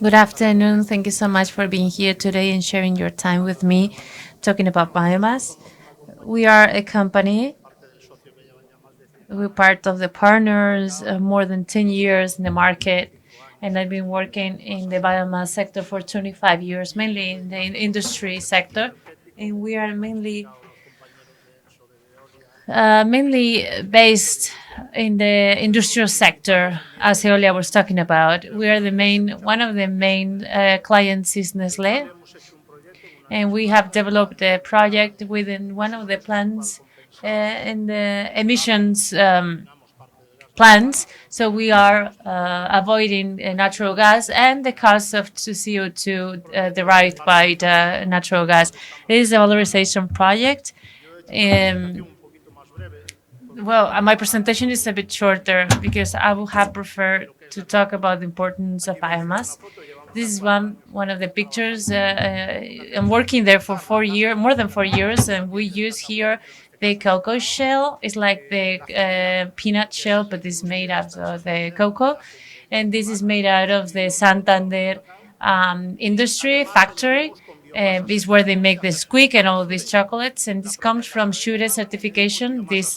Good afternoon. Thank you so much for being here today and sharing your time with me talking about biomass. We are a company. We're part of the partners, more than 10 years in the market. And I've been working in the biomass sector for 25 years, mainly in the industry sector. And we are mainly based in the industrial sector, as Eolia was talking about. We are one of the main clients is Nestlé, and we have developed a project within one of the plants in the emissions plants. So we are avoiding natural gas and the cost of CO2 derived by the natural gas. It is a valorization project. My presentation is a bit shorter because I would have preferred to talk about the importance of biomass. This is one of the pictures. I'm working there for 4 years, more than 4 years, and we use here the cocoa shell. It's like the peanut shell, but it's made out of the cocoa. And this is made out of the Santander industry factory. This is where they make the squeak and all these chocolates. And this comes from Shure certification, these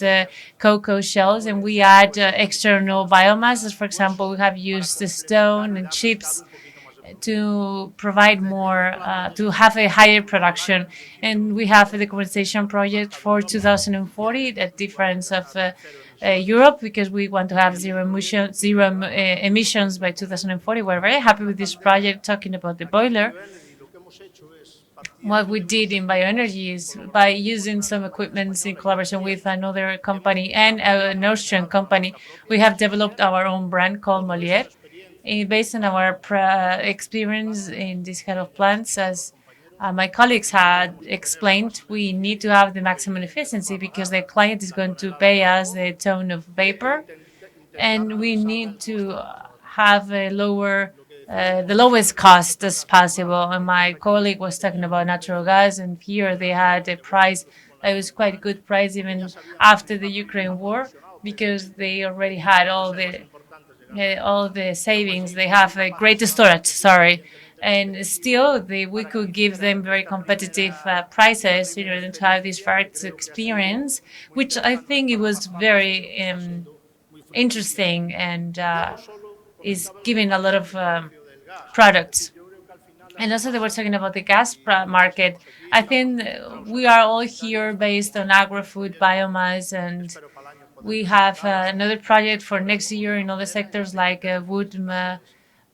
cocoa shells. And we add external biomasses. For example, we have used the stone and chips to provide more, to have a higher production. And we have a decarbonization project for 2040, the difference of Europe, because we want to have zero emissions by 2040. We're very happy with this project, talking about the boiler. What we did in bioenergy is by using some equipment in collaboration with another company and an Austrian company, we have developed our own brand called Molier. Based on our experience in this kind of plants, as my colleagues had explained, we need to have the maximum efficiency because the client is going to pay us the ton of vapor, and we need to have a the lowest cost as possible. And my colleague was talking about natural gas, and here they had a price that was quite a good price even after the Ukraine war, because they already had all the savings. They have a great storage, sorry, and still we could give them very competitive prices in order to have this first experience, which I think it was very interesting and is giving a lot of products. And also they were talking about the gas market. I think we are all here based on agri-food, biomass, and we have another project for next year in other sectors like wood,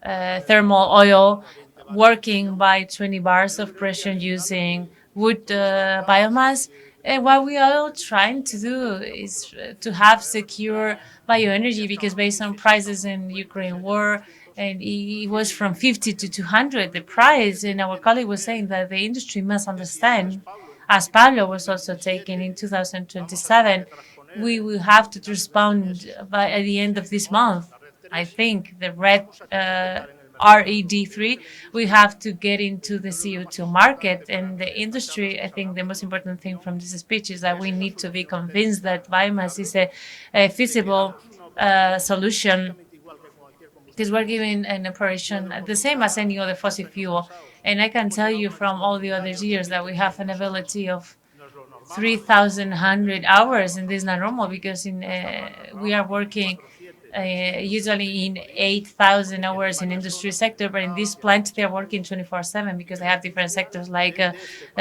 thermal oil, working by 20 bars of pressure using wood biomass. And what we are all trying to do is to have secure bioenergy, because based on prices in Ukraine war, and it was from 50 to 200 the price. And our colleague was saying that the industry must understand, as Pablo was also taking in 2027, we will have to respond by at the end of this month. I think the RED3, we have to get into the CO2 market. And the industry, I think the most important thing from this speech is that we need to be convinced that biomass is a feasible solution, because we're giving an operation the same as any other fossil fuel. And I can tell you from all the other years that we have an availability of 3,100 hours, and this is not normal because we are working usually in 8,000 hours in industry sector, but in this plant they're working 24/7 because they have different sectors like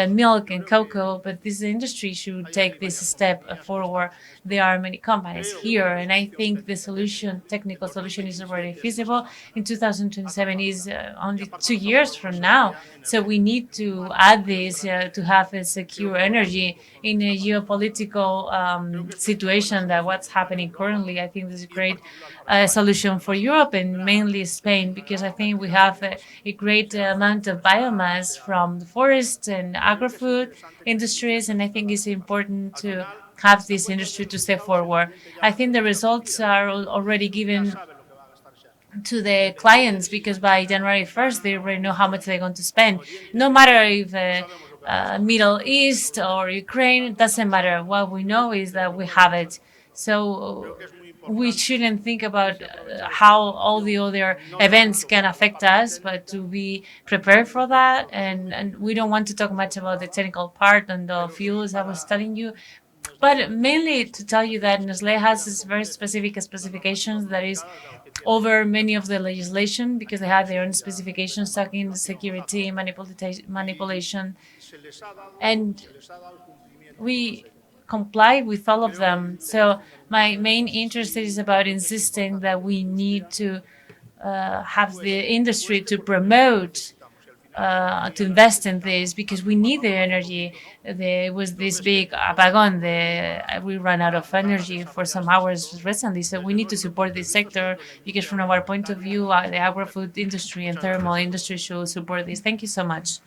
milk and cocoa. But this industry should take this step forward. There are many companies here, and I think the technical solution is already feasible. In 2027 is only 2 years from now, so we need to add this to have a secure energy in a geopolitical situation that what's happening currently. I think this is a great solution for Europe and mainly Spain, because I think we have a great amount of biomass from the forests and agri-food industries, and I think it's important to have this industry to step forward. I think the results are already given to the clients, because by January 1st, they already know how much they're going to spend. No matter if Middle East or Ukraine, it doesn't matter. What we know is that we have it. So we shouldn't think about how all the other events can affect us, but to be prepared for that. And we don't want to talk much about the technical part and the fuels I was telling you, but mainly to tell you that Nestlé has this very specific specifications that is over many of the legislation, because they have their own specifications talking the security, manipulation, and we comply with all of them. So my main interest is about insisting that we need to have the industry to promote, to invest in this, because we need the energy. There was this big apagón. We ran out of energy for some hours recently, so we need to support this sector, because from our point of view, the agri-food industry and thermal industry should support this. Thank you so much.